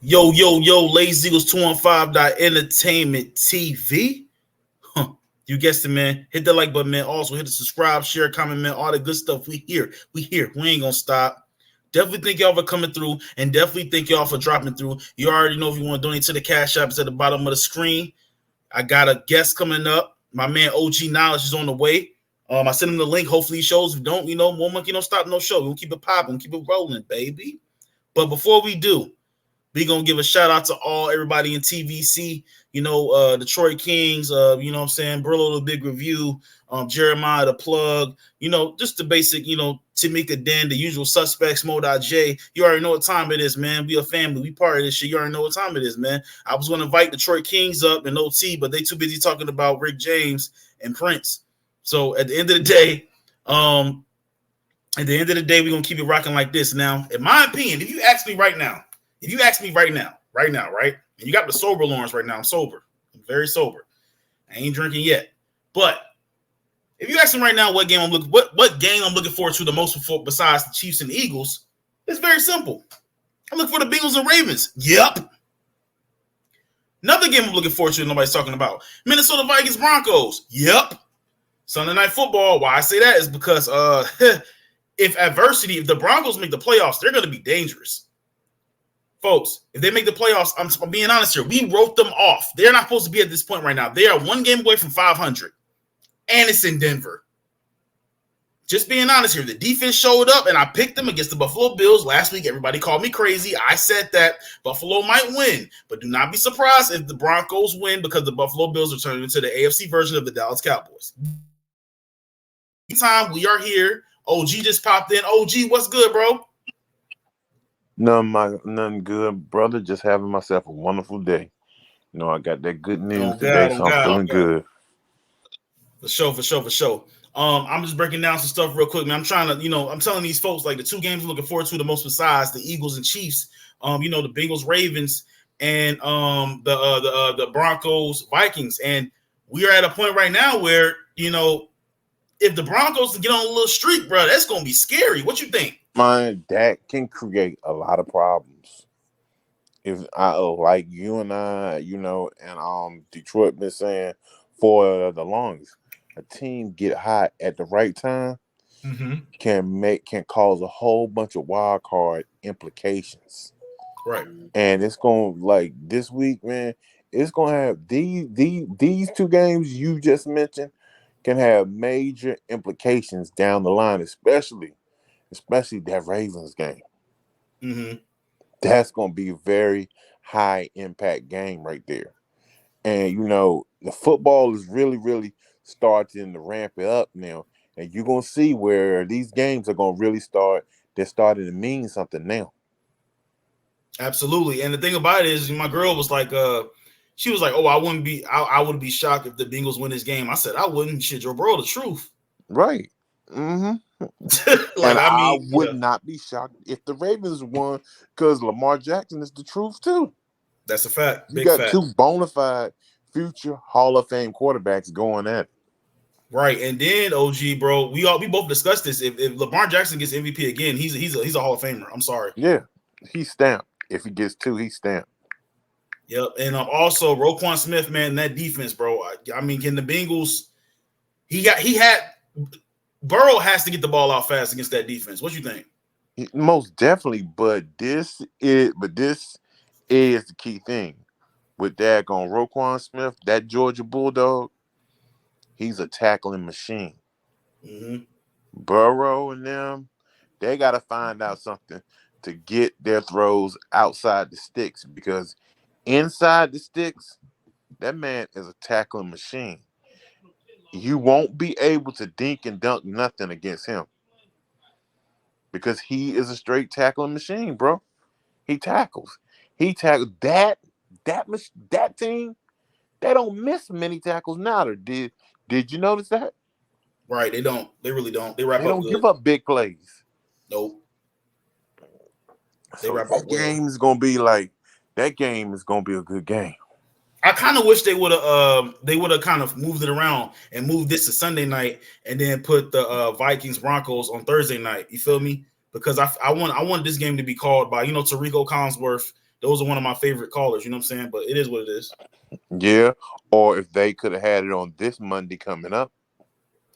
Yo, yo, yo, Lazy Eagles 215 Entertainment TV. Huh. You guessed it, man. Hit the like button, man. Also, hit the subscribe, share, comment, man. All the good stuff. We here. We here. We ain't gonna stop. Definitely thank y'all for coming through, and definitely thank y'all for dropping through. You already know if you want to donate to the Cash App, it's at the bottom of the screen. I got a guest coming up. My man OG Knowledge is on the way. I sent him the link. Hopefully he shows. If you don't, more monkey don't stop no show. We'll keep it popping, keep it rolling, baby. But before we do, we gonna give a shout out to everybody in TVC, Detroit Kings, you know what I'm saying, Brillo the Big Review, Jeremiah the Plug, just the basic, Tamika Den, the usual suspects, Mo.J. You already know what time it is, man. We a family, we part of this shit. You already know what time it is, man. I was gonna invite Detroit Kings up and OT, but they too busy talking about Rick James and Prince. So at the end of the day, we're gonna keep it rocking like this. Now, in my opinion, if you ask me right now, right? And you got the sober Lawrence right now. I'm sober. I'm very sober. I ain't drinking yet. But if you ask me right now what game I'm looking forward to the most besides the Chiefs and the Eagles, it's very simple. I'm looking for the Bengals and Ravens. Yep. Another game I'm looking forward to nobody's talking about. Minnesota Vikings Broncos. Yep. Sunday Night Football. Why I say that is because if the Broncos make the playoffs, they're going to be dangerous. Folks, if they make the playoffs, I'm being honest here, we wrote them off. They're not supposed to be at this point right now. They are one game away from 500, and it's in Denver. Just being honest here, the defense showed up, and I picked them against the Buffalo Bills last week. Everybody called me crazy. I said that Buffalo might win, but do not be surprised if the Broncos win because the Buffalo Bills are turning into the AFC version of the Dallas Cowboys. Meantime, we are here. OG just popped in. OG, what's good, bro? Nothing good, brother. Just having myself a wonderful day. I got that good news today, so I'm feeling good. For sure. I'm just breaking down some stuff real quick, man. I'm trying to, I'm telling these folks like the two games I'm looking forward to the most besides the Eagles and Chiefs. The Bengals, Ravens, and the Broncos, Vikings, and we are at a point right now where if the Broncos get on a little streak, bro, that's gonna be scary. What you think? Man, that can create a lot of problems. If I like you and I, and Detroit been saying for the longest, a team get hot at the right time can cause a whole bunch of wild card implications. Right. And it's gonna like this week, man. It's gonna have these two games you just mentioned can have major implications down the line, especially that Ravens game. That's going to be a very high impact game right there. And, the football is really, really starting to ramp it up now. And you're going to see where these games are going to really start. They're starting to mean something now. Absolutely. And the thing about it is my girl was like, she was like, oh, I wouldn't be shocked if the Bengals win this game. I said, I wouldn't. Shit, your bro, the truth. Right. Mm-hmm. I would not be shocked if the Ravens won because Lamar Jackson is the truth too. That's a fact. You got two bona fide future Hall of Fame quarterbacks going at it. Right, and then OG, bro, we both discussed this. If Lamar Jackson gets MVP again, he's a Hall of Famer. I'm sorry. Yeah, he's stamped. If he gets two, he's stamped. Yep, and also Roquan Smith, man, that defense, bro. I mean, can the Bengals? Burrow has to get the ball out fast against that defense. What you think? Most definitely, but this is the key thing with that on Roquan Smith, that Georgia Bulldog. He's a tackling machine. Burrow and them, they got to find out something to get their throws outside the sticks because inside the sticks, that man is a tackling machine. You won't be able to dink and dunk nothing against him because he is a straight tackling machine, bro. He tackles. That team. They don't miss many tackles now. Did you notice that? Right, they don't. They really don't. They don't give up big plays. Nope. That game is gonna be a good game. I kind of wish they would have kind of moved it around and moved this to Sunday night and then put the Vikings Broncos on Thursday night. You feel me? Because I want this game to be called by Tariq Collinsworth those are one of my favorite callers. You know what I'm saying? But it is what it is. Yeah, or if they could have had it on this Monday coming up,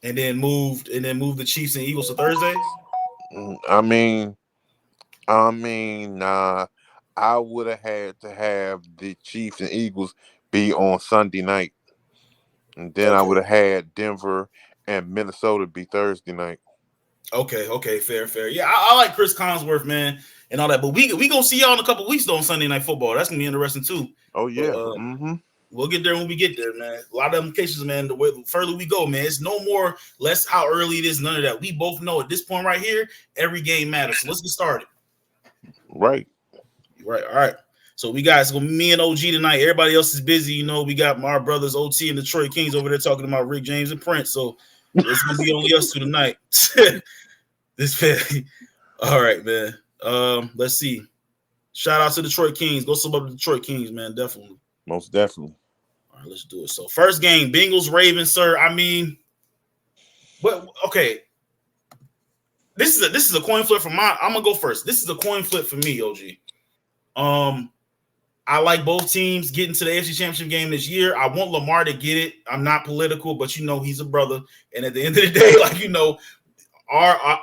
And then moved the Chiefs and Eagles to Thursdays. I mean, nah, I would have had to have the Chiefs and Eagles be on Sunday night, and then I Okay. would have had Denver and Minnesota be Thursday night. Okay, fair. Yeah, I like Chris Collinsworth, man, and all that. But we gonna see y'all in a couple weeks though on Sunday Night Football. That's gonna be interesting too. Oh But yeah, we'll get there when we get there, man. A lot of implications, man. The further we go, man, it's no more less how early it is, none of that. We both know at this point right here, every game matters. So let's get started. right. All right. So we got me and OG tonight. Everybody else is busy. You know, we got my brothers OT and Detroit Kings over there talking about Rick James and Prince. So it's gonna be only us two tonight. This family. All right, man. Let's see. Shout out to Detroit Kings. Go sub up the Detroit Kings, man. Definitely. Most definitely. All right, let's do it. So first game, Bengals Ravens, sir. I mean, what? Okay. This is a coin flip for my. I'm gonna go first. This is a coin flip for me, OG. I like both teams getting to the AFC Championship game this year. I want Lamar to get it. I'm not political, but you know he's a brother. And at the end of the day, like you know, our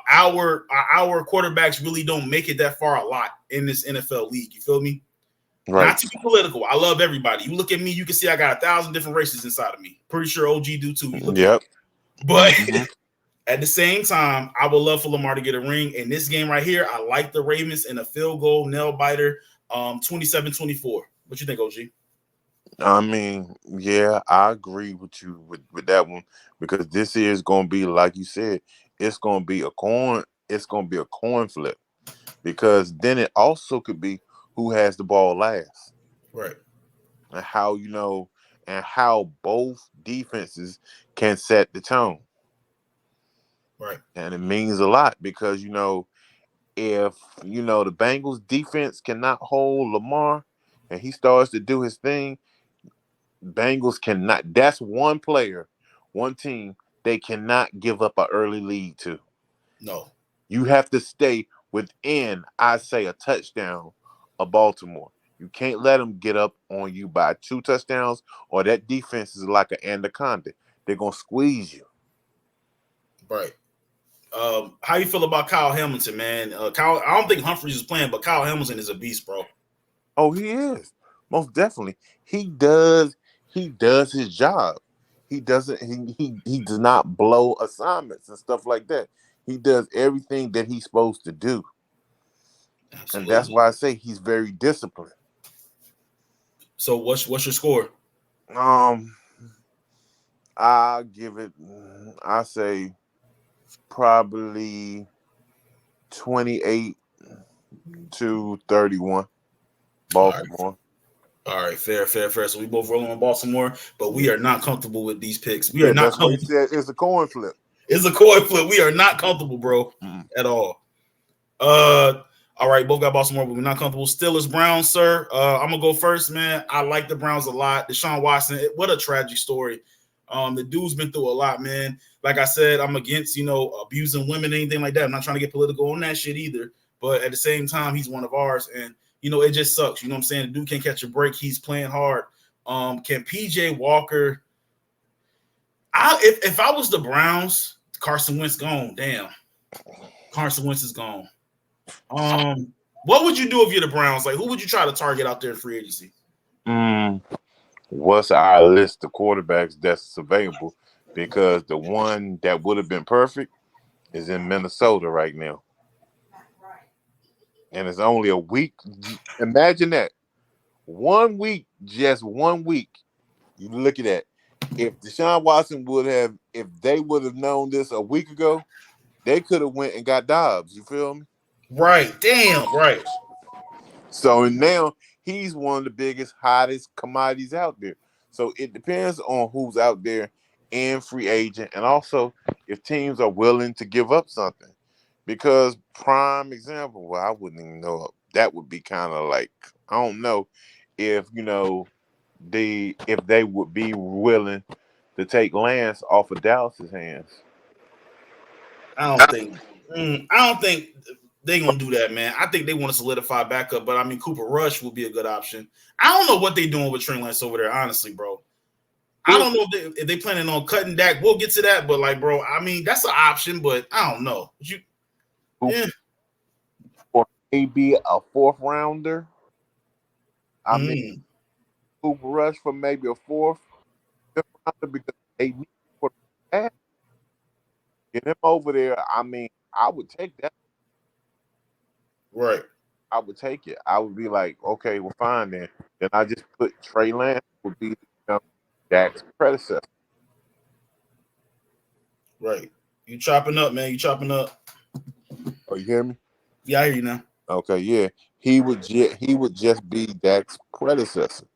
quarterbacks really don't make it that far a lot in this NFL league. You feel me? Right. Not to be political. I love everybody. You look at me, you can see I got 1,000 different races inside of me. Pretty sure OG do too. Yep. But at the same time, I would love for Lamar to get a ring. In this game right here, I like the Ravens in a field goal nail biter, 27-24. What you think, OG? I mean, yeah, I agree with you with that one because this is going to be, like you said, it's going to be a coin. It's going to be a coin flip because then it also could be who has the ball last, right? And how both defenses can set the tone, right? And it means a lot because if the Bengals defense cannot hold Lamar and he starts to do his thing. Bengals cannot. That's one player, one team they cannot give up an early lead to. No. You have to stay within, I say, a touchdown of Baltimore. You can't let them get up on you by 2 touchdowns or that defense is like an anaconda. They're going to squeeze you. Right. How you feel about Kyle Hamilton, man? Kyle, I don't think Humphries is playing, but Kyle Hamilton is a beast, bro. Oh, he is. Most definitely. He does his job. He doesn't he does not blow assignments and stuff like that. He does everything that he's supposed to do. Absolutely. And that's why I say he's very disciplined. So what's your score? I'll give it, I say probably 28-31. Baltimore. All right, fair. So we both rolling on Baltimore, but we are not comfortable with these picks. We are not comfortable. That's what he said. It's a coin flip. It's a coin flip. We are not comfortable, bro, at all. All right, both got Baltimore, but we're not comfortable. Steelers, Browns, sir. I'm gonna go first, man. I like the Browns a lot. Deshaun Watson, what a tragic story. The dude's been through a lot, man. Like I said, I'm against, abusing women, anything like that. I'm not trying to get political on that shit either. But at the same time, he's one of ours, and it just sucks. You know what I'm saying? The dude can't catch a break. He's playing hard. Can PJ Walker? If I was the Browns, Carson Wentz gone. Damn, Carson Wentz is gone. What would you do if you're the Browns? Like, who would you try to target out there in free agency? What's our list of quarterbacks that's available? Because the one that would have been perfect is in Minnesota right now. And it's only a week. Imagine that. 1 week, just 1 week. You look at that. If Deshaun Watson if they would have known this a week ago, they could have went and got Dobbs. You feel me? Right. Damn. Right. So now he's one of the biggest, hottest commodities out there. So it depends on who's out there in free agent, and also if teams are willing to give up something. Because prime example, well, I wouldn't even know. That would be kind of like, I don't know if if they would be willing to take Lance off of Dallas's hands. I don't think they ain't gonna do that, man. I think they want to solidify backup, but I mean Cooper Rush will be a good option. I don't know what they doing with Trey Lance over there, honestly, bro. I don't know if they planning on cutting Dak. We'll get to that, but like, bro, I mean that's an option, but I don't know. Or maybe a 4th rounder. I mean, Cooper Rush for maybe a 4th rounder because they need for that. Get him over there. I mean, I would take that. Right. I would take it. I would be like, okay, well, fine then. Then I just put Trey Lance would be Dak's predecessor. Right. You chopping up, man. You chopping up. Oh, you hear me? Yeah, I hear you now. Okay, yeah. He would just be Dak's predecessor.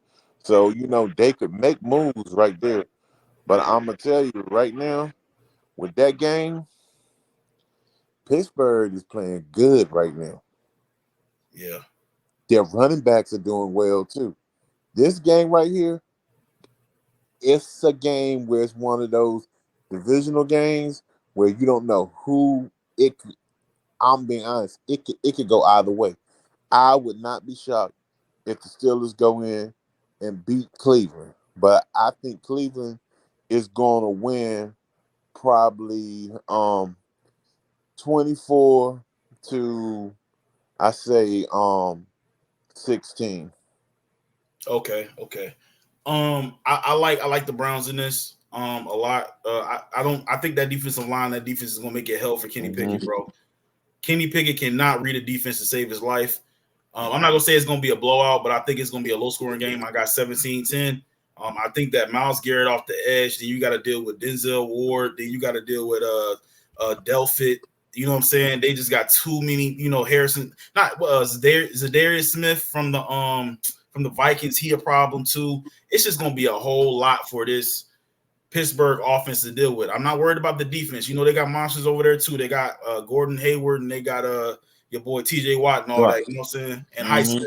So, they could make moves right there. But I'm going to tell you right now, with that game, Pittsburgh is playing good right now. Yeah. Their running backs are doing well, too. This game right here, it's a game where it's one of those divisional games where you don't know who it could. I'm being honest. It could go either way. I would not be shocked if the Steelers go in and beat Cleveland. But I think Cleveland is going to win probably 24 to, I say, 16. Okay. I like the Browns in this a lot. I think that defensive defense is gonna make it hell for Kenny Pickett, bro. Kenny Pickett cannot read a defense to save his life. I'm not gonna say it's gonna be a blowout, but I think it's gonna be a low scoring game. I got 17-10. I think that Myles Garrett off the edge. Then you got to deal with Denzel Ward. Then you got to deal with Delpit. You know what I'm saying? They just got too many. Harrison, not Zadarius Smith from the Vikings. He a problem too. It's just gonna be a whole lot for this Pittsburgh offense to deal with. I'm not worried about the defense. They got monsters over there too. They got Gordon Hayward and they got your boy TJ Watt and all that. You know what I'm saying? And Highsmith.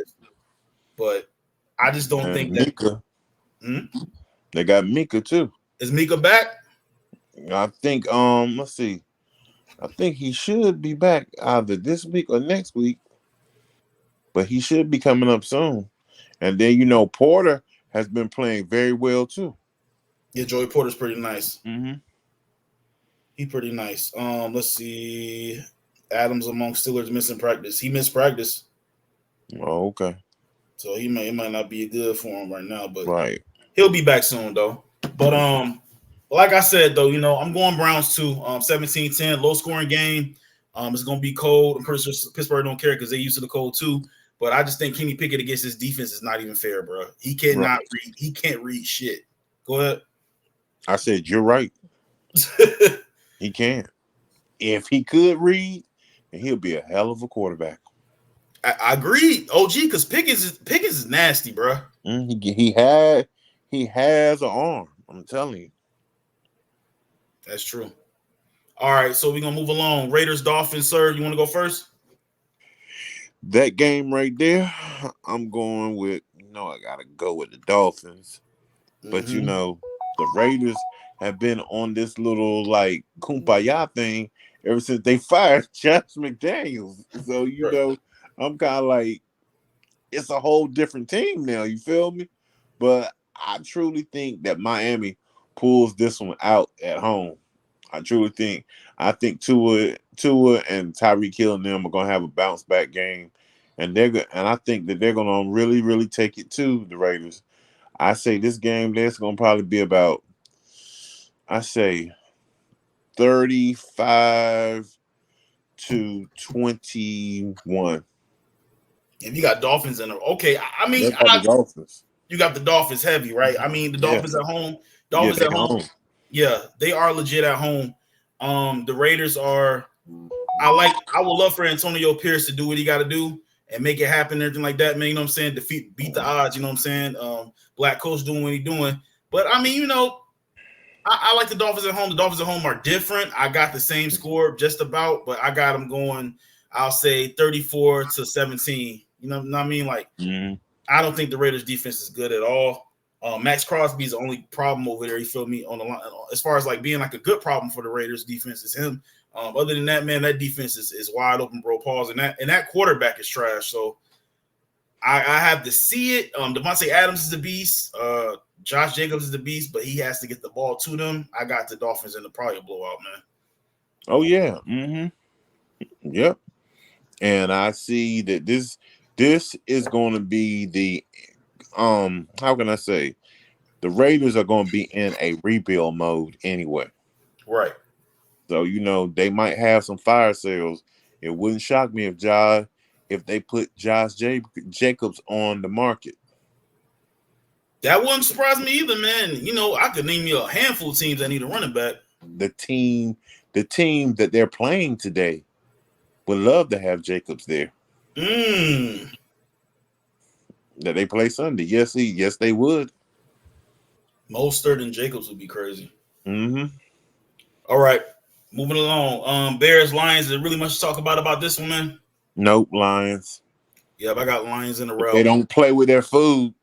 But I just don't think that. Mika. They got Mika too. Is Mika back? I think. Let's see. I think he should be back either this week or next week, but he should be coming up soon. And then Porter has been playing very well too. Yeah, Joey Porter's pretty nice. Mm-hmm. He pretty nice. Let's see. Adams among Steelers missing practice. He missed practice. Oh, okay. So it might not be good for him right now, but right. He'll be back soon though. But like I said though, I'm going Browns too. 17-10, low scoring game. It's gonna be cold. I'm pretty sure Pittsburgh don't care because they're used to the cold too. But I just think Kenny Pickett against his defense is not even fair, bro. He cannot read. He can't read shit. Go ahead. I said you're right. He can't. If he could read, he'll be a hell of a quarterback. I agree, OG, because Pickens is nasty, bro. He has an arm. I'm telling you. That's true. All right, so we're gonna move along. Raiders, Dolphins, sir. You want to go first? That game right there, I'm going with. I gotta go with the Dolphins. But the Raiders have been on this little like kumbaya thing ever since they fired Josh McDaniels. So I'm kind of like, it's a whole different team now. You feel me? But I truly think that Miami pulls this one out at home. I truly think. I think Tua and Tyreek Hill and them are gonna have a bounce back game, and I think that they're gonna really, really take it to the Raiders. I say this game there's gonna probably be about, I say, 35-21. And you got Dolphins in there. Okay, I mean, Dolphins. You got the Dolphins heavy, right? I mean, the Dolphins at home. Dolphins at home. Yeah, they are legit at home. The Raiders are. I would love for Antonio Pierce to do what he got to do and make it happen, everything like that, man. You know what I'm saying? Beat the odds. You know what I'm saying? Black coach doing what he's doing. But I mean, I like the Dolphins at home. The Dolphins at home are different. I got the same score just about, but I got them going. I'll say 34-17. You know what I mean? Like, I don't think the Raiders defense is good at all. Max Crosby's the only problem over there. You feel me on the line as far as like being like a good problem for the Raiders defense is him. Other than that, man, that defense is wide open, bro. Pause, and that quarterback is trash. So I have to see it. Devontae Adams is the beast. Josh Jacobs is the beast, but he has to get the ball to them. I got the Dolphins in the probably a blowout, man. Oh yeah. Yep. And I see that this is going to be the how can I say, the Raiders are going to be in a rebuild mode anyway. Right. So they might have some fire sales. It wouldn't shock me if they put Josh Jacobs on the market. That wouldn't surprise me either, man. I could name you a handful of teams that need a running back. The team that they're playing today would love to have Jacobs there. That they play Sunday. Yes, they would. Mostert and Jacobs would be crazy. All right. Moving along. Bears, Lions, is there really much to talk about this one, man? Nope, Lions. Yep, I got Lions in a row. They don't play with their food.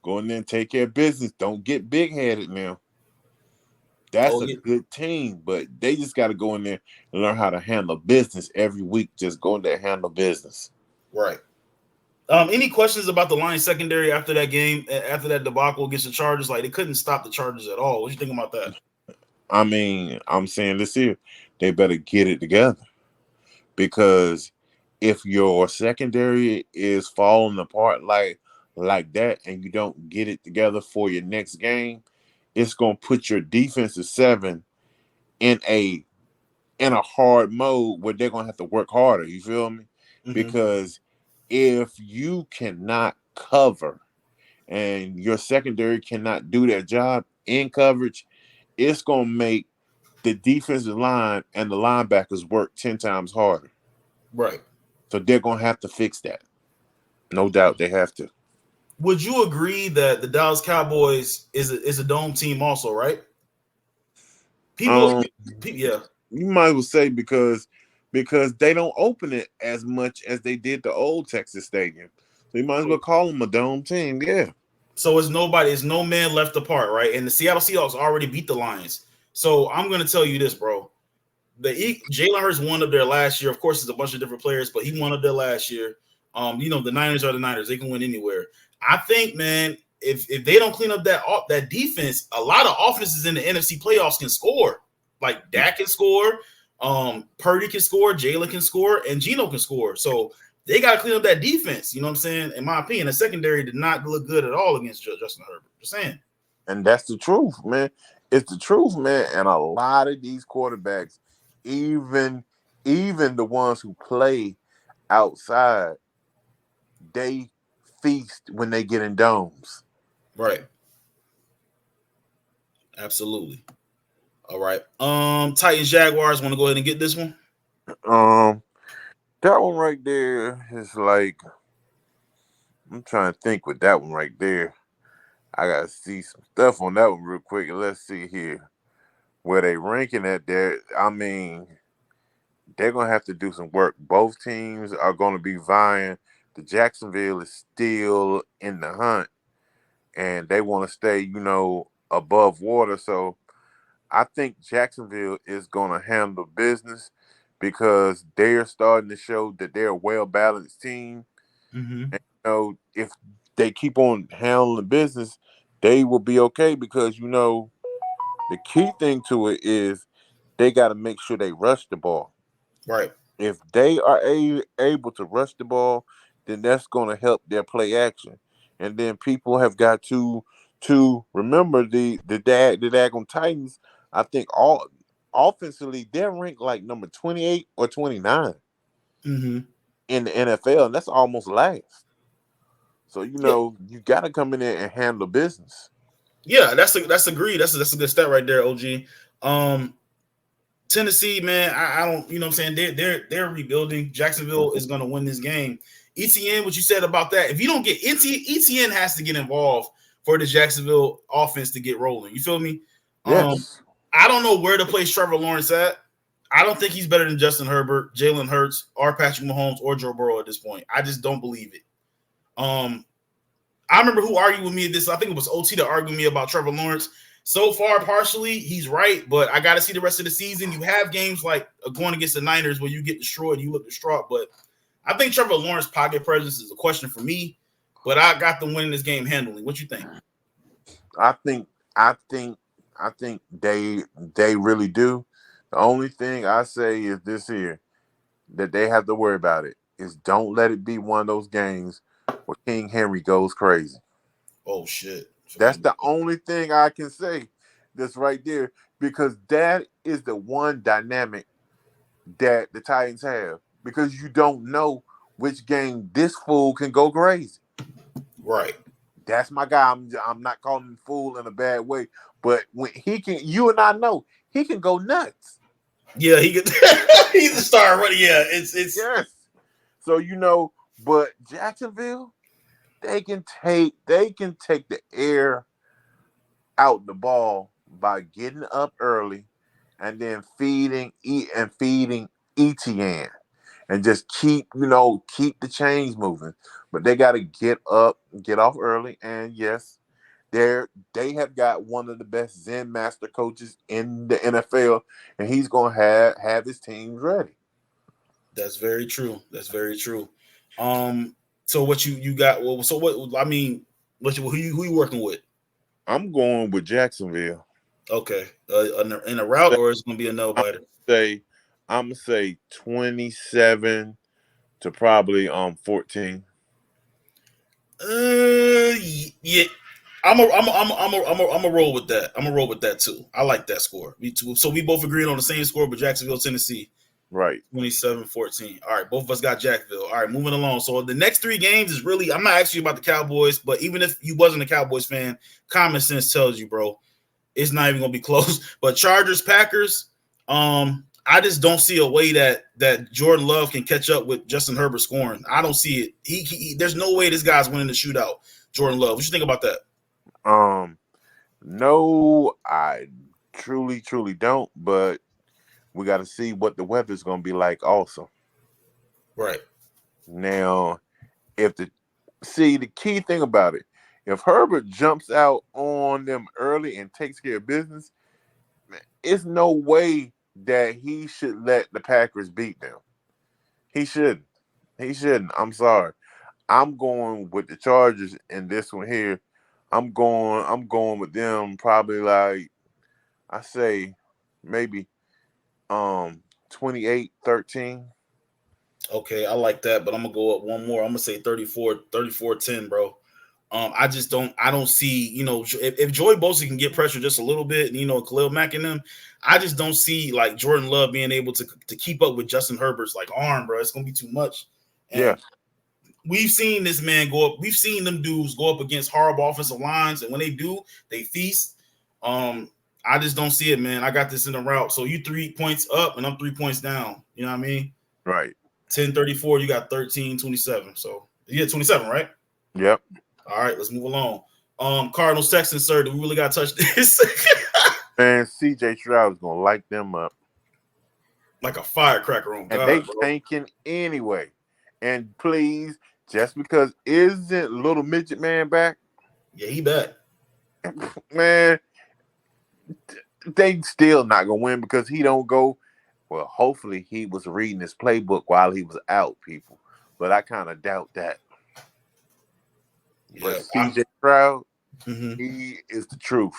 Go in there and take care of business. Don't get big-headed now. That's a good team, but they just got to go in there and learn how to handle business every week. Just go in there and handle business. Right. Any questions about the Lions secondary after that game, after that debacle against the Chargers? Like, they couldn't stop the Chargers at all. What you think about that? I mean, I'm saying this here. They better get it together, because if your secondary is falling apart like that and you don't get it together for your next game, it's going to put your defensive seven in a hard mode where they're going to have to work harder. You feel me? Because if you cannot cover and your secondary cannot do their job in coverage, it's going to make the defensive line and the linebackers work 10 times harder. Right. So they're going to have to fix that. No doubt they have to. Would you agree that the Dallas Cowboys is a dome team also, right? Yeah. You might as well say because they don't open it as much as they did the old Texas Stadium. So you might as well call them a dome team, yeah. So it's no man left apart, right? And the Seattle Seahawks already beat the Lions. So I'm going to tell you this, bro. Jalen Hurts won up there last year. Of course, it's a bunch of different players, but he won up there last year. The Niners are the Niners. They can win anywhere. I think, man, if they don't clean up that defense, a lot of offenses in the NFC playoffs can score. Like Dak can score, Purdy can score, Jalen can score, and Geno can score. So they got to clean up that defense. You know what I'm saying? In my opinion, the secondary did not look good at all against Justin Herbert. Just saying. And that's the truth, man. It's the truth, man. And a lot of these quarterbacks, even the ones who play outside, they feast when they get in domes. Right. Absolutely. All right. Titans Jaguars, want to go ahead and get this one? That one right there is like, I'm trying to think with that one right there. I gotta see some stuff on that one real quick. Let's see here where they ranking at there. I mean, they're gonna have to do some work. Both teams are gonna be vying. The Jacksonville is still in the hunt, and they want to stay, above water. So I think Jacksonville is gonna handle business because they're starting to show that they're a well-balanced team. And, if they keep on handling business, they will be okay because, the key thing to it is they got to make sure they rush the ball. Right. If they are able to rush the ball, then that's going to help their play action. And then people have got to remember the Dagon Titans. I think all offensively they're ranked like number 28 or 29 in the NFL, and that's almost last. So you got to come in there and handle business. Yeah, that's agreed. That's a good stat right there, OG. Tennessee, man, I don't, you know what I'm saying? They're rebuilding. Jacksonville is going to win this game. ETN, what you said about that? If you don't get ETN has to get involved for the Jacksonville offense to get rolling. You feel me? Yes. I don't know where to place Trevor Lawrence at. I don't think he's better than Justin Herbert, Jalen Hurts, or Patrick Mahomes or Joe Burrow at this point. I just don't believe it. I remember who argued with me this. I think it was OT that argued with me about Trevor Lawrence. So far, partially, he's right, but I got to see the rest of the season. You have games like going against the Niners where you get destroyed, you look distraught. But I think Trevor Lawrence's pocket presence is a question for me. But I got them winning this game handily. What you think? I think they really do. The only thing I say is this here that they have to worry about it is don't let it be one of those games where King Henry goes crazy. Oh shit. That's the only thing I can say that's right there, because that is the one dynamic that the Titans have, because you don't know which game this fool can go crazy. Right. That's my guy. I'm not calling him fool in a bad way, but when he can, you and I know he can go nuts. Yeah, he could. He's a star running. Yeah, it's yes. So but Jacksonville, they can take the air out the ball by getting up early and then feeding ETN and just keep the chains moving. But they got to get off early, and yes, they have got one of the best Zen master coaches in the NFL, and he's going to have his teams ready. That's very true. That's very true. So what you got? Well, so what? I mean, who you working with? I'm going with Jacksonville. Okay, in a route, or is it gonna be a no biter? I'm gonna say 27 to probably 14. Yeah. I'm a roll with that. I'm a roll with that too. I like that score. Me too. So we both agreed on the same score, but Jacksonville, Tennessee. Right. 27-14. All right, both of us got Jacksonville. All right, moving along. So the next three games is really, I'm not asking you about the Cowboys, but even if you wasn't a Cowboys fan, common sense tells you, bro, it's not even gonna be close. But Chargers, Packers, I just don't see a way that Jordan Love can catch up with Justin Herbert scoring. I don't see it. He there's no way this guy's winning the shootout. Jordan Love. What you think about that? No, I truly don't, but we got to see what the weather's going to be like also. Right. Now, the key thing about it, if Herbert jumps out on them early and takes care of business, it's no way that he should let the Packers beat them. He shouldn't. I'm sorry. I'm going with the Chargers in this one here. I'm going with them probably like, I say maybe 28-13. Okay, I like that, but I'm gonna go up one more. I'm gonna say 34-10, bro. I don't see, if Joey Bosa can get pressure just a little bit, and Khalil Mack and them, I just don't see like Jordan Love being able to keep up with Justin Herbert's like arm, bro. It's gonna be too much. And yeah. We've seen this man go up. We've seen them dudes go up against horrible offensive lines, and when they do, they feast. I just don't see it, man. I got this in the route. So you 3 points up, and I'm 3 points down. You know what I mean? Right. 10-34. You got 13-27. So you get 27, right? Yep. All right, let's move along. Cardinals, Texans, sir. Do we really got to touch this? And CJ Stroud is gonna light them up like a firecracker on God, and they bro. tanking anyway. And please, just because isn't little midget man back? Yeah, he back. Man, they still not gonna win because he don't go. Well, hopefully he was reading his playbook while he was out, people. But I kind of doubt that. But CJ Stroud, he is the truth.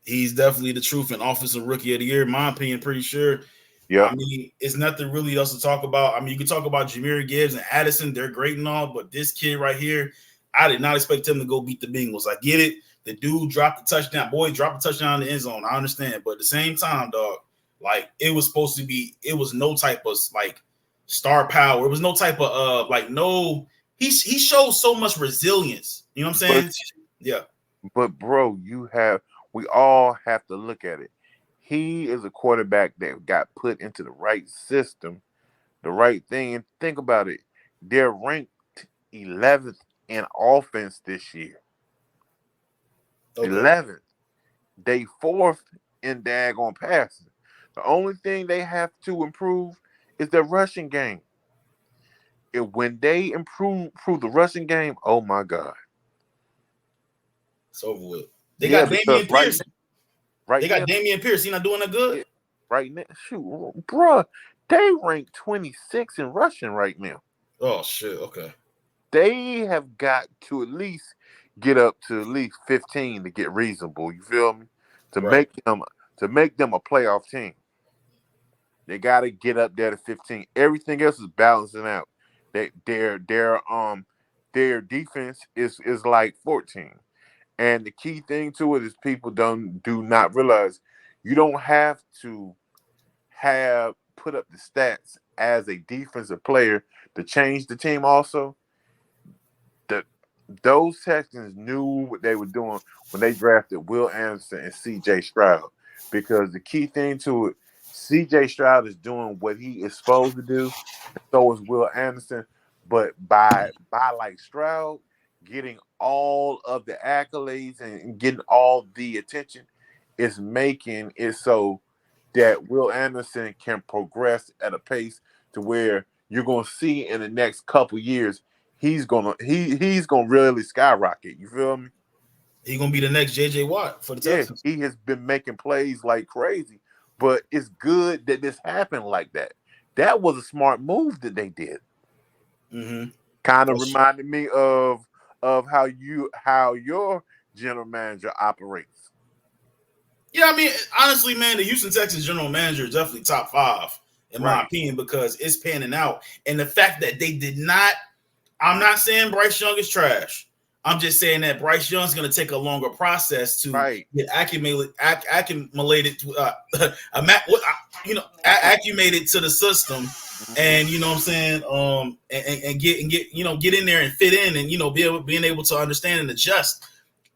He's definitely the truth and offensive rookie of the year, in my opinion, pretty sure. Yeah. I mean, it's nothing really else to talk about. I mean, you can talk about Jahmyr Gibbs and Addison. They're great and all, but this kid right here, I did not expect him to go beat the Bengals. I get it. The dude dropped the touchdown. Boy, dropped the touchdown in the end zone. I understand. But at the same time, dog, like it was supposed to be, it was no type of like star power. It was no type of he showed so much resilience. You know what I'm saying? Yeah. But bro, we all have to look at it. He is a quarterback that got put into the right system, the right thing. And think about it. They're ranked 11th in offense this year. Okay. 11th. They 4th in daggone passing. The only thing they have to improve is their rushing game. When they improve the rushing game, oh my God. It's over with. They got Damian Pierce. Right they got Damian Pierce. He not doing that good? Yeah, right now. Shoot, bruh. They rank 26 in rushing right now. Oh, shit. Okay. They have got to at least get up to at least 15 to get reasonable. You feel me? To make them a playoff team. They got to get up there to 15. Everything else is balancing out. Their defense is like 14. And the key thing to it is people do not realize you don't have to put up the stats as a defensive player to change the team. Also, those Texans knew what they were doing when they drafted Will Anderson and C.J. Stroud, because the key thing to it, C.J. Stroud is doing what he is supposed to do, and so is Will Anderson. But by like Stroud getting all of the accolades and getting all the attention, is making it so that Will Anderson can progress at a pace to where you're going to see in the next couple years he's gonna really skyrocket. You feel me? He's gonna be the next J.J. Watt for the Texans. He has been making plays like crazy, but it's good that this happened like that. That was a smart move that they did. Mm-hmm. Kind of reminded me of how your general manager operates. Yeah, I mean, honestly, man, the Houston Texans general manager is definitely top 5 in my opinion, because it's panning out. And the fact that they did not, I'm not saying Bryce Young is trash. I'm just saying that Bryce Young's going to take a longer process to get acclimated to the system, and you know what I'm saying, and get in there and fit in, and being able to understand and adjust.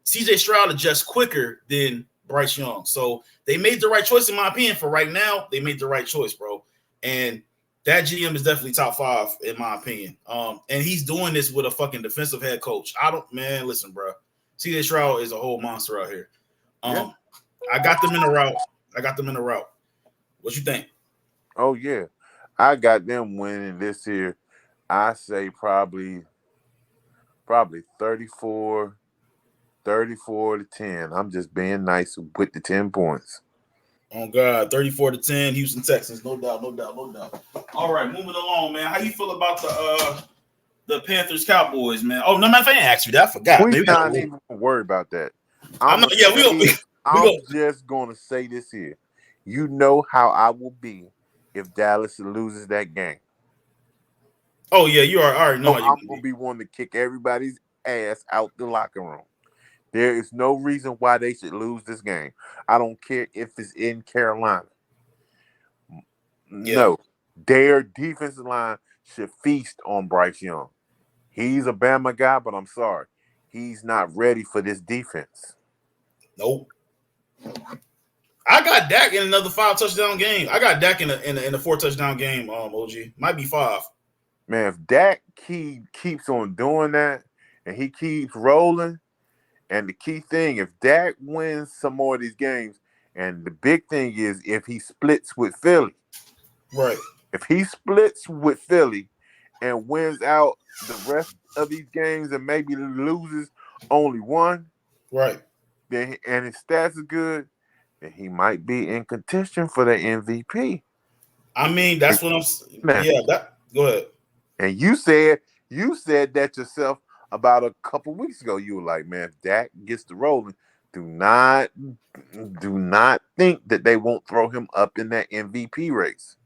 CJ Stroud adjusts quicker than Bryce Young, so they made the right choice in my opinion. For right now, they made the right choice, bro, and that GM is definitely top 5 in my opinion. And he's doing this with a fucking defensive head coach. Listen, bro. CJ Stroud is a whole monster out here. I got them in the route. What you think? Oh, yeah. I got them winning this year. I say probably 34 to 10. I'm just being nice with the 10 points. Oh God, 34-10, Houston Texans, no doubt. All right, moving along, man. How you feel about the Panthers Cowboys, man? Oh, no, matter of fact, I asked you that. I forgot. We're not even worried about that. I'm just gonna say this here. You know how I will be if Dallas loses that game. Oh yeah, you already know. I'm gonna be wanting to kick everybody's ass out the locker room. There is no reason why they should lose this game. I don't care if it's in Carolina. Yeah. No, their defensive line should feast on Bryce Young. He's a Bama guy, but I'm sorry. He's not ready for this defense. Nope. I got Dak in another 5-touchdown game. I got Dak in a 4-touchdown game, OG. Might be 5. Man, if Dak keeps on doing that and he keeps rolling, and the key thing, if Dak wins some more of these games, and the big thing is if he splits with Philly. Right. If he splits with Philly and wins out the rest of these games and maybe loses only one, right, then and his stats are good, then he might be in contention for the MVP. I mean, that's what I'm saying. Yeah, go ahead. And you said that yourself about a couple weeks ago. You were like, man, if Dak gets the rolling, do not think that they won't throw him up in that MVP race.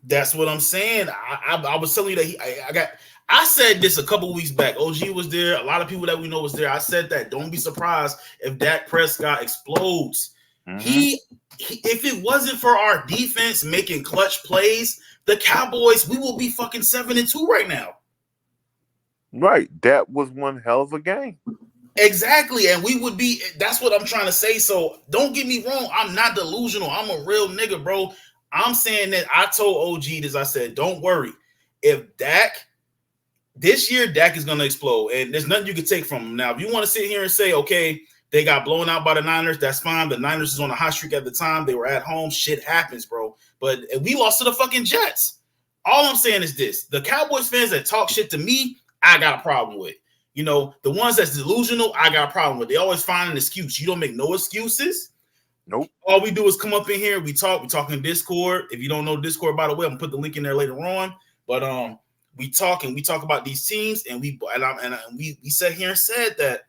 That's what I'm saying. I was telling you that I said this a couple weeks back. OG was there. A lot of people that we know was there. I said that don't be surprised if Dak Prescott explodes. Mm-hmm. If it wasn't for our defense making clutch plays, the Cowboys, we will be fucking 7-2 right now. Right. That was one hell of a game. Exactly. And we would be, that's what I'm trying to say. So don't get me wrong. I'm not delusional. I'm a real nigga, bro. I'm saying that I told OG this. I said, don't worry. If this year, Dak is going to explode. And there's nothing you can take from him. Now, if you want to sit here and say, okay, they got blown out by the Niners, that's fine. The Niners is on a hot streak at the time. They were at home. Shit happens, bro. But we lost to the fucking Jets. All I'm saying is this. The Cowboys fans that talk shit to me, I got a problem with. You know, the ones that's delusional, I got a problem with. They always find an excuse. You don't make no excuses. Nope. All we do is come up in here, we talk in Discord. If you don't know Discord, by the way, I'm gonna put the link in there later on. But we talk about these teams, and we sat here and said that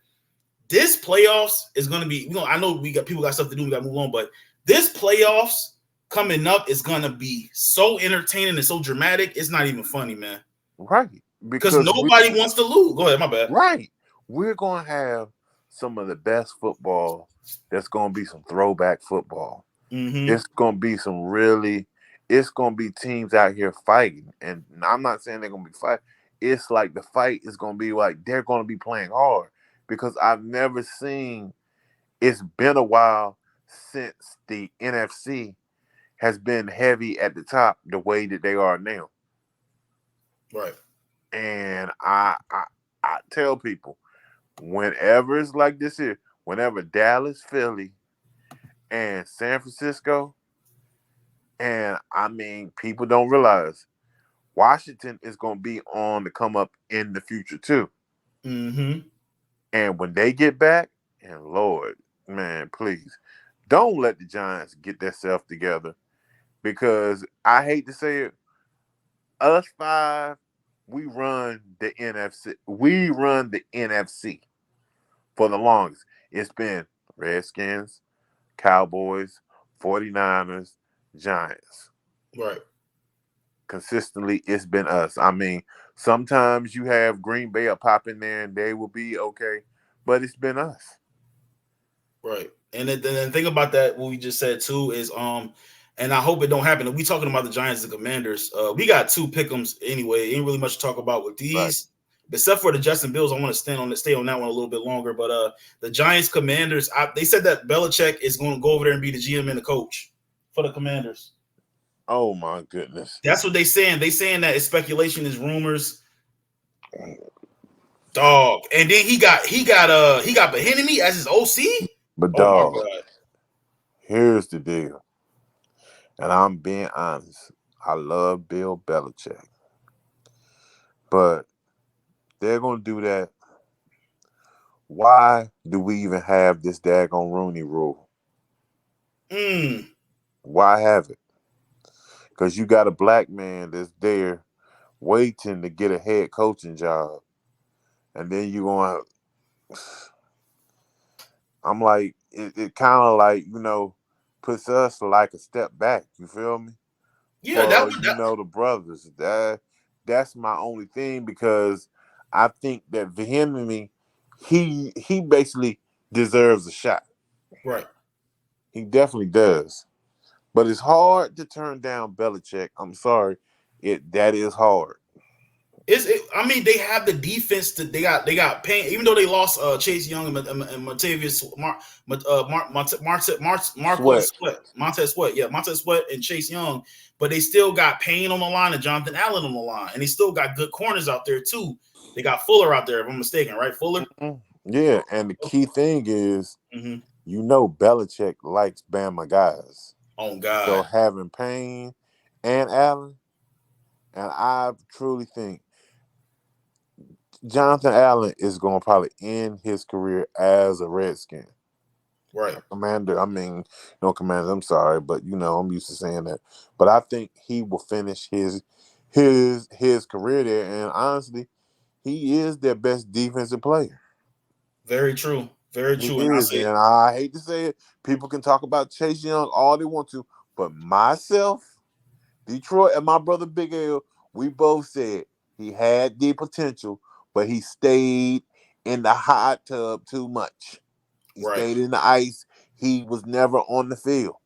this playoffs is gonna be. I know we got people got stuff to do, we gotta move on, but this playoffs coming up is gonna be so entertaining and so dramatic. It's not even funny, man. Right. Because nobody wants to lose. Go ahead, my bad. Right. We're gonna have some of the best football. That's gonna be some throwback football. Mm-hmm. It's gonna be it's gonna be teams out here fighting. And I'm not saying they're gonna be fighting. It's like the fight is gonna be like they're gonna be playing hard. Because I've never seen, it's been a while since the NFC has been heavy at the top the way that they are now. Right. And I tell people, whenever it's like this here, whenever Dallas, Philly, and San Francisco, and I mean, people don't realize Washington is going to be on the come up in the future too. Mm-hmm. And when they get back, and Lord, man, please don't let the Giants get themselves together, because I hate to say it, us five, we run the NFC. We run the NFC for the longest. It's been Redskins, Cowboys, 49ers, Giants. Right. Consistently, it's been us. I mean, sometimes you have Green Bay up pop in there and they will be okay, but it's been us. Right. And then the thing about that, what we just said too, is and I hope it don't happen. We talking about the Giants and Commanders. We got two pick'ems anyway. Ain't really much to talk about with these, right. Except for the Justin Bills. I want to stay on that one a little bit longer. But the Giants Commanders, they said that Belichick is going to go over there and be the GM and the coach for the Commanders. Oh my goodness. That's what they saying. They saying that it's speculation, is rumors. Dog. And then he got Bieniemy as his OC. But dog, here's the deal. And I'm being honest. I love Bill Belichick. But they're going to do that. Why do we even have this daggone Rooney rule? Why have it? Because you got a black man that's there waiting to get a head coaching job. And then you going to... I'm like, it kind of like, puts us like a step back. You feel me? Yeah, the brothers. That's my only thing, because I think that Bieniemy, he basically deserves a shot. Right. He definitely does. But it's hard to turn down Belichick. I'm sorry. That is hard. I mean, they have the defense that they got Payne, even though they lost Chase Young and Montez Sweat. Yeah, Montez Sweat and Chase Young, but they still got Payne on the line and Jonathan Allen on the line, and they still got good corners out there too. They got Fuller out there, if I'm mistaken, right? Fuller. Mm-hmm. Yeah, and the key thing is, Belichick likes Bama guys. Oh God! So having Payne and Allen, and I truly think Jonathan Allen is going to probably end his career as a Redskin. Right. Commander, I'm sorry, but I'm used to saying that. But I think he will finish his career there, and honestly, he is their best defensive player. Very true. Very true. And I hate to say it, people can talk about Chase Young all they want to, but myself, Detroit, and my brother Big L, we both said he had the potential, but he stayed in the hot tub too much. He stayed in the ice. He was never on the field.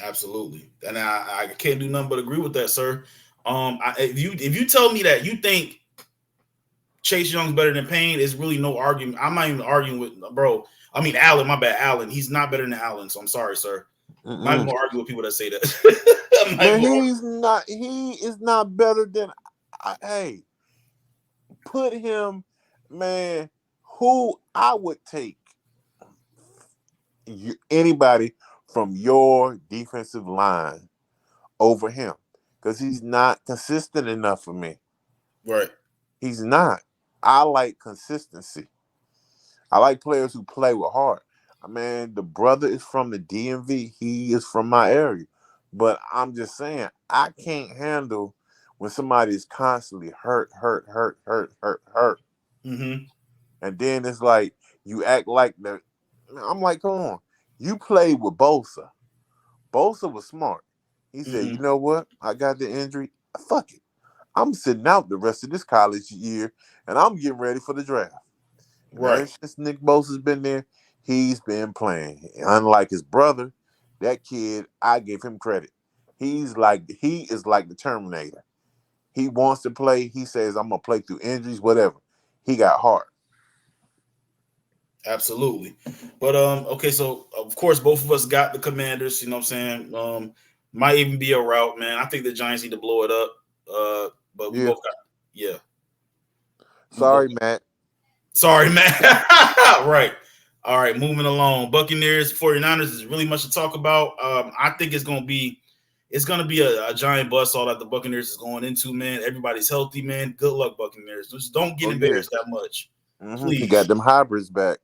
Absolutely. And I can't do nothing but agree with that, sir. If you tell me that you think Chase Young's better than Payne, it's really no argument. I'm not even arguing with Allen, my bad. Allen. He's not better than Allen, so I'm sorry, sir. I'm not even gonna argue with people that say that. Man, he is not better than hey. Put him, man, who I would take anybody from your defensive line over him, because he's not consistent enough for me. Right. He's not. I like consistency. I like players who play with heart. I mean, the brother is from the DMV. He is from my area. But I'm just saying, I can't handle when somebody is constantly hurt. Mm-hmm. And then it's like you act like that. I'm like, come on. You played with Bosa. Bosa was smart. He said, you Mm-hmm. know what? I got the injury. Fuck it. I'm sitting out the rest of this college year, and I'm getting ready for the draft. And ever Right. since Nick Bosa's been there, he's been playing. Unlike his brother, that kid, I give him credit. He is like the Terminator. He wants to play. He says, I'm gonna play through injuries, whatever. He got heart. Absolutely. But okay, so of course both of us got the Commanders, you know what I'm saying? Might even be a route, man. I think the Giants need to blow it up. But we Yeah. both got yeah. We both Sorry, Matt. sorry, man. Right. All right, moving along. Buccaneers, 49ers is really much to talk about. I think it's gonna be a giant bust all that the Buccaneers is going into, man. Everybody's healthy, man. Good luck, Buccaneers. Just don't get Oh yeah. embarrassed that much. He got Please. them hybrids back.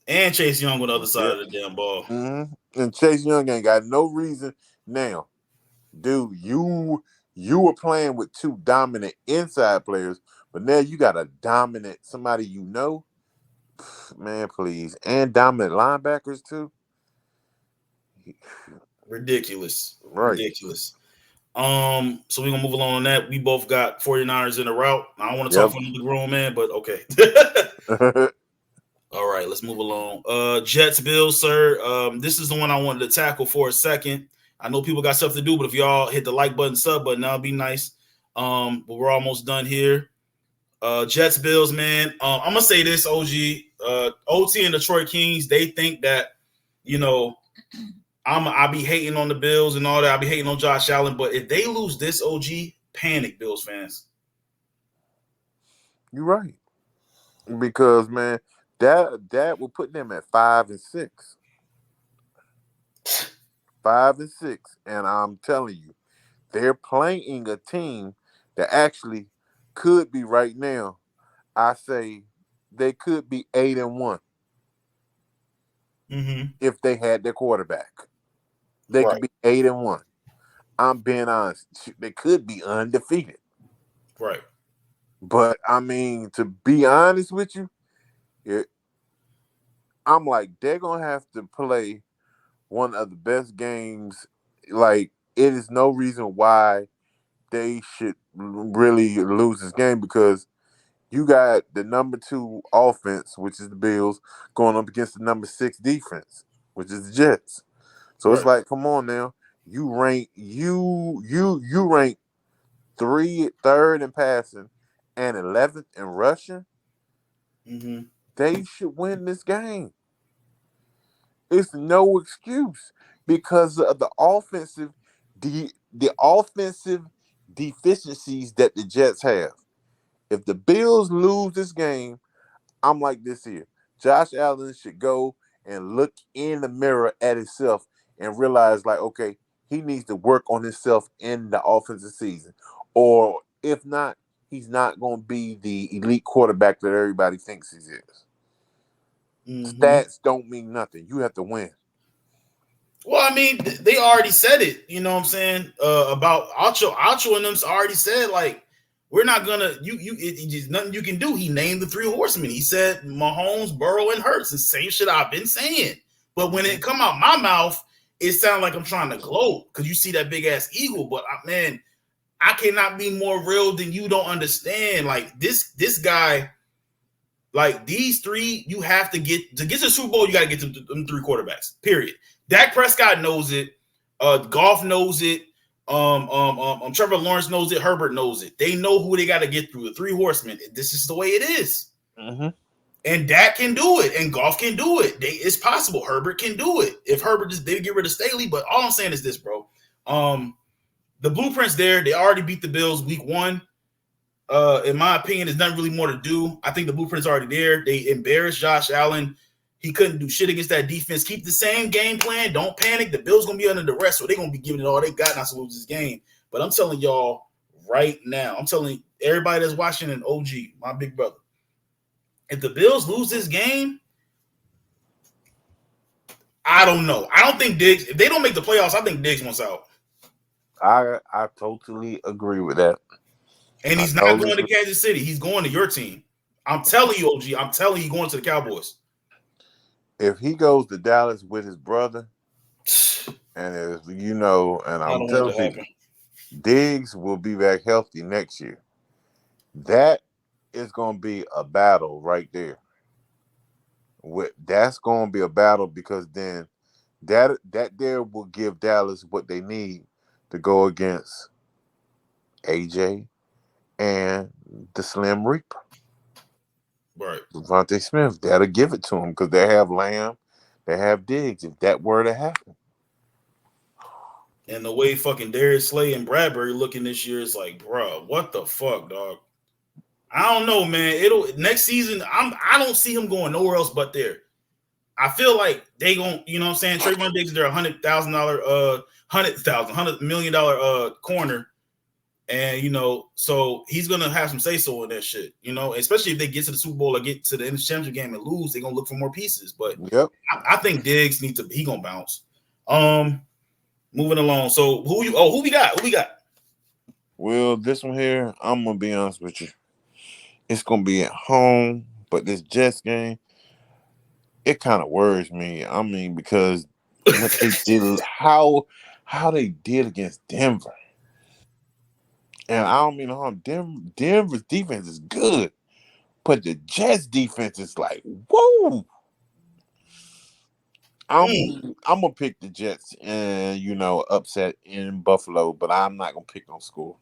And Chase Young on the other side Yeah. of the damn ball. And Chase Young ain't got no reason now. Dude, you were playing with two dominant inside players, but now you got a dominant somebody you know. Man, please. And dominant linebackers too. Ridiculous. Right. Ridiculous. So we're gonna move along on that. We both got 49ers in a route. I don't want to talk Yep. for another grown man, but okay. Yeah. All right, let's move along. Jets Bills, sir. This is the one I wanted to tackle for a second. I know people got stuff to do, but if y'all hit the like button, sub button, that'll be nice. But we're almost done here. Jets Bills, man. I'm gonna say this, OG. OT and Detroit Kings, they think that, you know, I'll be hating on the Bills and all that. I'll be hating on Josh Allen, but if they lose this, OG, panic, Bills fans. You're right. Because man, that will put them at 5-6. 5-6. And I'm telling you, they're playing a team that actually could be right now. I say they could be 8-1 if they had their quarterback. They could be 8-1. I'm being honest. They could be undefeated. Right. But I mean, to be honest with you, I'm like, they're gonna have to play one of the best games. Like, it is no reason why they should really lose this game because you got the number 2 offense, which is the Bills, going up against the number 6 defense, which is the Jets. So it's like, come on now. You rank third in passing and 11th in rushing. Mm-hmm. They should win this game. It's no excuse because of the offensive deficiencies that the Jets have. If the Bills lose this game, I'm like this here. Josh Allen should go and look in the mirror at himself and realize, like, okay, he needs to work on himself in the offensive season. Or if not, he's not going to be the elite quarterback that everybody thinks he is. Mm-hmm. Stats don't mean nothing. You have to win. Well, I mean, they already said it. You know what I'm saying? About Acho and them already said, like, we're not gonna. There's nothing you can do. He named the 3 horsemen. He said Mahomes, Burrow, and Hurts. The same shit I've been saying. But when it come out my mouth, it sounds like I'm trying to gloat because you see that big ass eagle. But man, I cannot be more real than you don't understand. Like this guy, like these 3, you have to get to the Super Bowl. You got to get to them 3 quarterbacks. Period. Dak Prescott knows it. Goff knows it. Trevor Lawrence knows it. Herbert knows it. They know who they got to get through. The 3 horsemen. This is the way it is. Mm-hmm. And Dak can do it, and Goff can do it. It's possible. Herbert can do it. If Herbert they get rid of Staley, but all I'm saying is this, bro. The blueprint's there. They already beat the Bills week 1. In my opinion, there's nothing really more to do. I think the blueprint's already there. They embarrassed Josh Allen. He couldn't do shit against that defense. Keep the same game plan. Don't panic. The Bills going to be under the rest, so they're going to be giving it all they got not to lose this game. But I'm telling y'all right now, I'm telling everybody that's watching an OG, my big brother, if the Bills lose this game, I don't know. I don't think Diggs, if they don't make the playoffs, I think Diggs wants out. I totally agree with that. And he's not going to Kansas City. He's going to your team. I'm telling you, OG. I'm telling you, going to the Cowboys. If he goes to Dallas with his brother, and as you know, and I'm telling you, Diggs will be back healthy next year. That is going to be a battle right there. That's going to be a battle because then that there will give Dallas what they need to go against AJ and the Slim Reaper. Right. Devontae Smith, that'll give it to him because they have Lamb, they have Diggs. If that were to happen. And the way fucking Darius Slay and Bradbury looking this year is like, bro, what the fuck, dog? I don't know, man. Next season, I don't see him going nowhere else but there. I feel like they gon', you know what I'm saying? Trayvon Diggs is their $100 million corner. And, you know, so he's going to have some say-so in that shit, you know, especially if they get to the Super Bowl or get to the NFC Championship game and lose, they're going to look for more pieces. But yep. I think Diggs he going to bounce. Moving along. So who we got? Who we got? Well, this one here, I'm going to be honest with you. It's going to be at home, but this Jets game, it kind of worries me. I mean, because what they did, how they did against Denver. And I don't mean to harm Denver's defense is good, but the Jets defense is like, whoa. I'm gonna pick the Jets and upset in Buffalo, but I'm not gonna pick no score.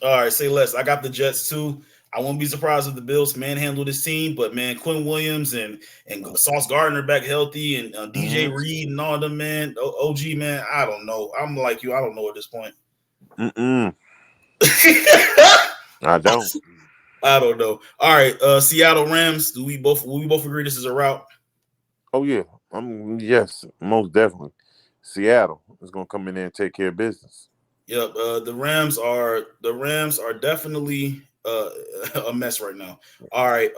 All right, say less. I got the Jets too. I won't be surprised if the Bills manhandle this team, but man, Quinn Williams and Sauce Gardner back healthy and DJ Reed and all them, man. OG, man, I don't know. I'm like you. I don't know at this point. I don't. I don't know. All right, Seattle Rams. Will we both agree this is a route? Oh yeah, yes, most definitely. Seattle is gonna come in there and take care of business. Yep. The Rams are definitely a mess right now. All right.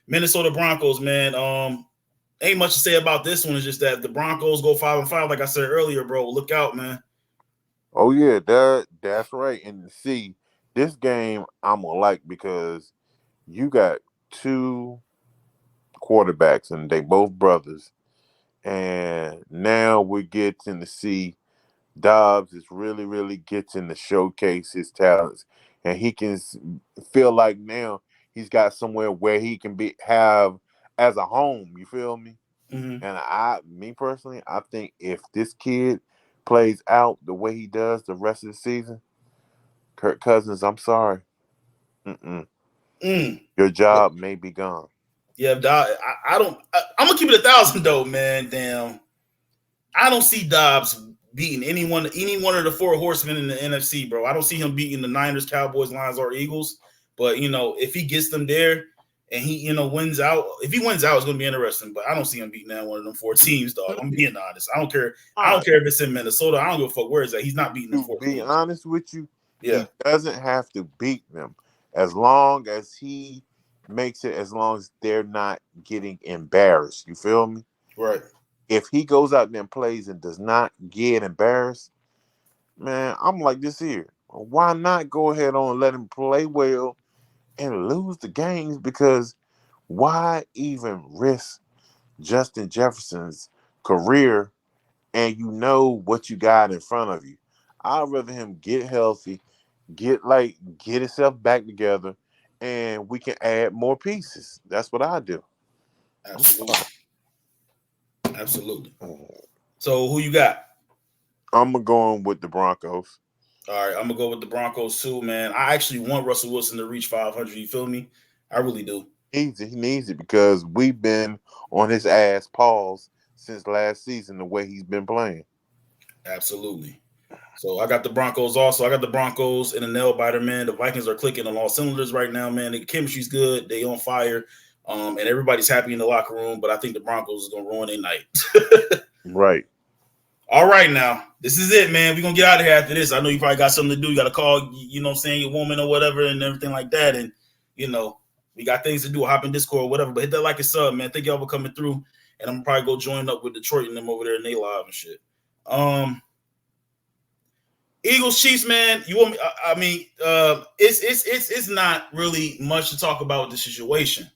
Minnesota Broncos, man. Ain't much to say about this one. It's just that the Broncos go 5-5, like I said earlier, bro. Look out, man. Oh yeah, that's right. And see, this game I'm gonna like because you got two quarterbacks and they both brothers, and now we're getting to see Dobbs is really getting to showcase his talents, and he can feel like now he's got somewhere where he can have as a home. You feel me? Mm-hmm. And me personally, I think if this kid plays out the way he does the rest of the season, Kirk Cousins, I'm sorry, your job may be gone. Yeah, I don't. I'm gonna keep it 1,000 though, man. Damn, I don't see Dobbs beating any one of the four horsemen in the NFC, bro. I don't see him beating the Niners, Cowboys, Lions, or Eagles. But if he gets them there and he wins out, if he wins out, it's gonna be interesting. But I don't see him beating that one of them four teams, dog. I'm being honest. I don't care. I don't care if it's in Minnesota. I don't give a fuck where it's at. He's not beating them four teams. To be honest with you, yeah, he doesn't have to beat them as long as he makes it. As long as they're not getting embarrassed. You feel me? Right. If he goes out there and plays and does not get embarrassed, man, I'm like this here. Why not go ahead on and let him play well and lose the games? Because why even risk Justin Jefferson's career and you know what you got in front of you? I'd rather him get healthy, get himself back together, and we can add more pieces. That's what I do. Absolutely. So who you got? I'm going with the Broncos. All right, I'm gonna go with the Broncos too, man. I actually want Russell Wilson to reach 500. You feel me? I really do. He needs it because we've been on his ass pause since last season. The way he's been playing. Absolutely. So I got the Broncos also. I got the Broncos in a nail biter, man. The Vikings are clicking on all cylinders right now, man. The chemistry's good. They on fire. And everybody's happy in the locker room, but I think the Broncos is going to ruin their night. Right. All right, now. This is it, man. We're going to get out of here after this. I know you probably got something to do. You got to call, your woman or whatever and everything like that. And, We got things to do. Hop in Discord or whatever. But hit that like and sub, man. Thank y'all for coming through. And I'm gonna probably go join up with Detroit and them over there and they live and shit. Eagles Chiefs, man. You want me? I mean, it's not really much to talk about with the situation.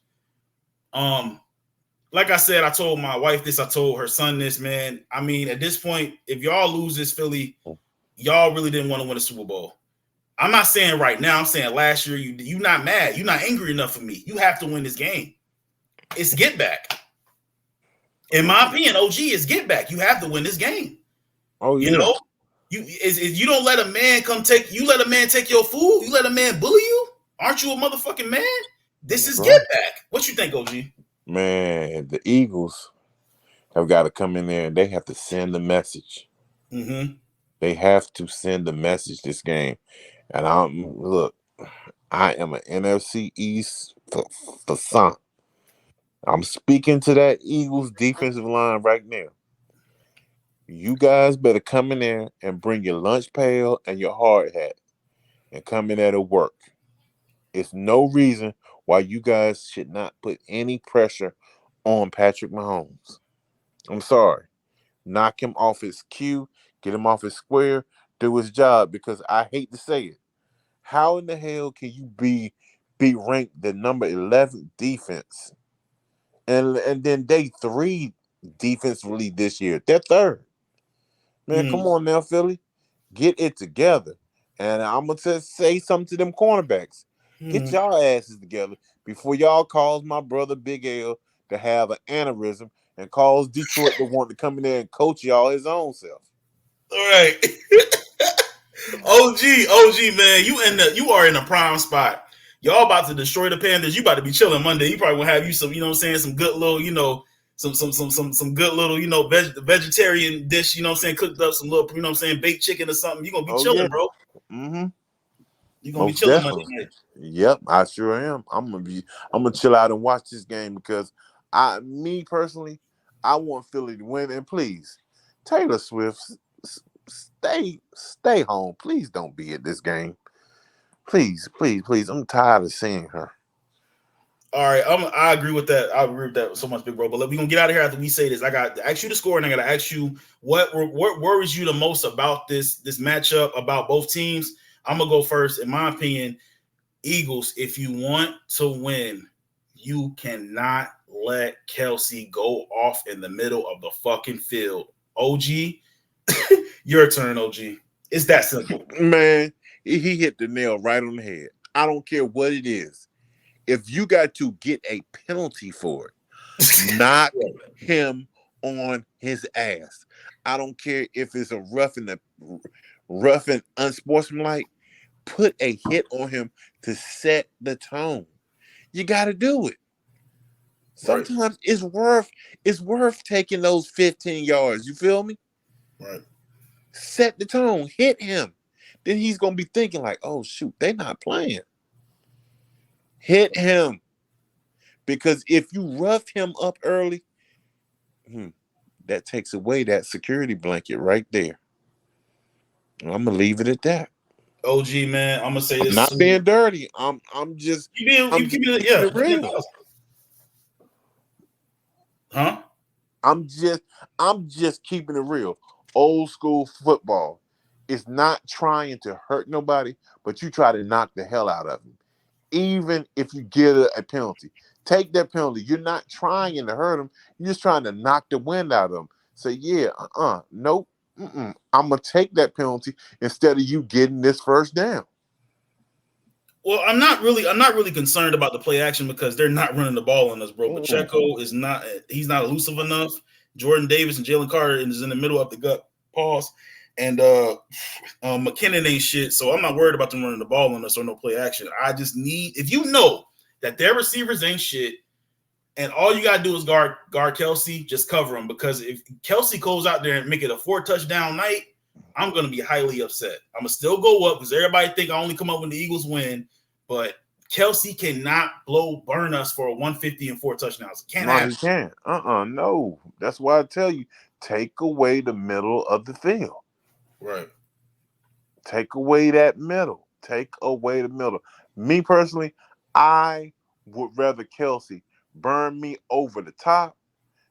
Like I said, I told my wife this, I told her son this, man. I mean, at this point, if y'all lose this Philly, y'all really didn't want to win a Super Bowl. I'm not saying right now. I'm saying last year, you not mad. You're not angry enough for me. You have to win this game. It's get back. In my opinion, OG is get back. You have to win this game. Oh yeah. You know, you don't let a man let a man take your food. You let a man bully you. Aren't you a motherfucking man? This is get back. What you think, OG? Man, the Eagles have got to come in there and they have to send the message. Mm-hmm. They have to send the message this game. And I am an NFC East for some. I'm speaking to that Eagles defensive line right now. You guys better come in there and bring your lunch pail and your hard hat and come in there to work. It's no reason why you guys should not put any pressure on Patrick Mahomes. I'm sorry. Knock him off his cue, get him off his square, do his job, because I hate to say it. How in the hell can you be ranked the number 11 defense? And then day 3 defensively this year. They're third. Man, come on now, Philly. Get it together. And I'm going to say something to them cornerbacks. Get y'all asses together before y'all cause my brother Big L to have an aneurysm and cause Detroit to want to come in there and coach y'all his own self. All right. OG, man, you are in a prime spot. Y'all about to destroy the Panthers. You about to be chilling Monday. You probably will have you some, you know what I'm saying, some good little, you know, some good little, you know, vegetarian dish, you know what I'm saying, cooked up some little, you know what I'm saying, baked chicken or something. You're going to be chilling, bro. Mm-hmm. You're going to be chilling Monday night. Yep, I sure am. I'm gonna chill out and watch this game because me personally, I want Philly to win. And please, Taylor Swift, stay home. Please don't be at this game. Please. I'm tired of seeing her. All right, I agree with that. I agree with that so much, big bro. But we're gonna get out of here after we say this. I got to ask you the score, and I got to ask you what worries you the most about this matchup, about both teams. I'm gonna go first. In my opinion, Eagles, if you want to win, you cannot let Kelce go off in the middle of the fucking field. OG, your turn, OG. It's that simple. Man, he hit the nail right on the head. I don't care what it is. If you got to get a penalty for it, knock him on his ass. I don't care if it's a rough and unsportsmanlike. Put a hit on him to set the tone. You got to do it. Sometimes it's worth taking those 15 yards. You feel me? Right. Set the tone. Hit him. Then he's gonna be thinking like, "Oh shoot, they're not playing." Hit him. Because if you rough him up early, that takes away that security blanket right there. I'm gonna leave it at that. OG, man, I'm gonna say this. I'm not being dirty. I'm just keeping it real. Huh? I'm just keeping it real. Old school football is not trying to hurt nobody, but you try to knock the hell out of them. Even if you get a penalty. Take that penalty. You're not trying to hurt them. You're just trying to knock the wind out of them. Say, nope. I'm going to take that penalty instead of you getting this first down. Well, I'm not really concerned about the play action because they're not running the ball on us, bro. Pacheco he's not elusive enough. Jordan Davis and Jalen Carter is in the middle of the gut. Pause. And McKinnon ain't shit, so I'm not worried about them running the ball on us or no play action. I just need, if you know that their receivers ain't shit, and all you gotta do is guard Kelce, just cover him. Because if Kelce goes out there and make it a 4-touchdown night, I'm gonna be highly upset. I'm gonna still go up because everybody think I only come up when the Eagles win, but Kelce cannot burn us for a 150 and 4 touchdowns. He can't. No. That's why I tell you, take away the middle of the field. Right. Take away that middle. Take away the middle. Me personally, I would rather Kelsey burn me over the top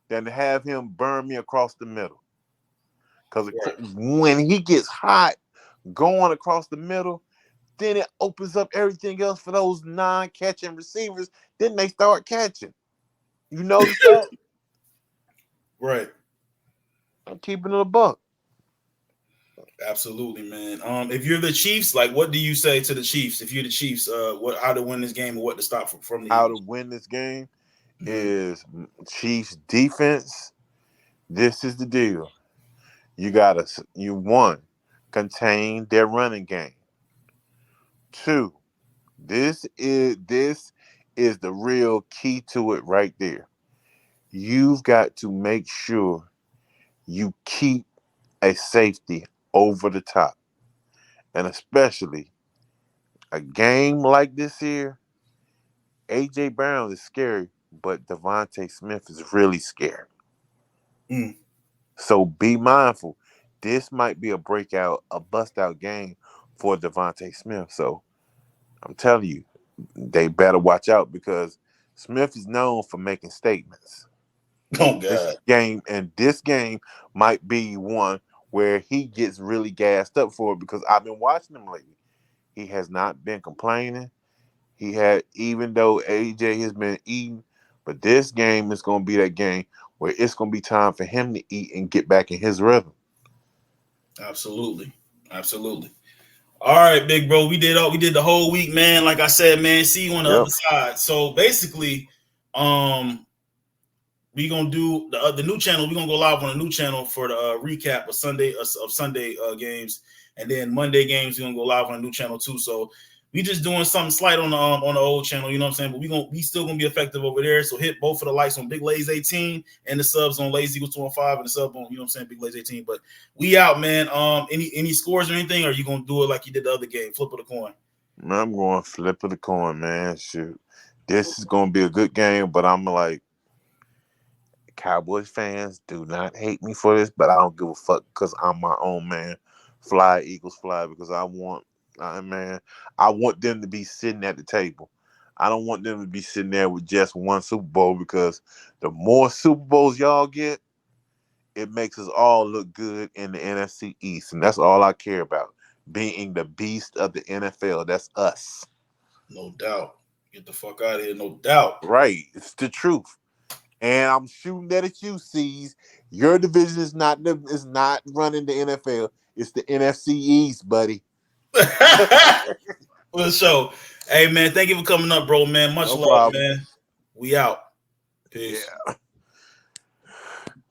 than to have him burn me across the middle. Because when he gets hot going across the middle, then it opens up everything else for those non-catching receivers. Then they start catching. You notice that? Right. I'm keeping it a buck. Absolutely, man. If you're the Chiefs, like, what do you say to the Chiefs? If you're the Chiefs, how to win this game or what to stop from the How Eagles? to win this game is Chiefs defense. This is the deal. You contain their running game. 2, this is the real key to it right there. You've got to make sure you keep a safety over the top. And especially a game like this here, A.J. Brown is scary, but Devontae Smith is really scary. So be mindful. This might be a bust-out game for Devontae Smith. So I'm telling you, they better watch out because Smith is known for making statements. Oh, God. This game might be one where he gets really gassed up for it because I've been watching him lately. He has not been complaining. Even though AJ has been eating, but this game is going to be that game where it's going to be time for him to eat and get back in his rhythm. Absolutely. All right, big bro. We did the whole week, man. Like I said, man, see you on the other side. So basically, we gonna do the new channel. We're gonna go live on a new channel for the recap of Sunday games, and then Monday games. We're gonna go live on a new channel too. So we just doing something slight on the old channel. You know what I'm saying? But we still gonna be effective over there. So hit both of the likes on Big Lays 18 and the subs on Lazy Eagles 215 and the sub on, you know what I'm saying, Big Lays 18. But we out, man. Any scores or anything? Or are you gonna do it like you did the other game? Flip of the coin. I'm going flip of the coin, man. Shoot, this is gonna be a good game, but I'm like, Cowboys fans, do not hate me for this, but I don't give a fuck because I'm my own man. Fly, Eagles, fly, because I want them to be sitting at the table. I don't want them to be sitting there with just one Super Bowl because the more Super Bowls y'all get, it makes us all look good in the NFC East. And that's all I care about, being the beast of the NFL. That's us. No doubt. Get the fuck out of here, no doubt. Right. It's the truth. And I'm shooting that at you, C's. Your division is not running the NFL. It's the NFC East, buddy. For sure. Hey, man, thank you for coming up, bro, man. Much love, man. We out. Peace. Yeah.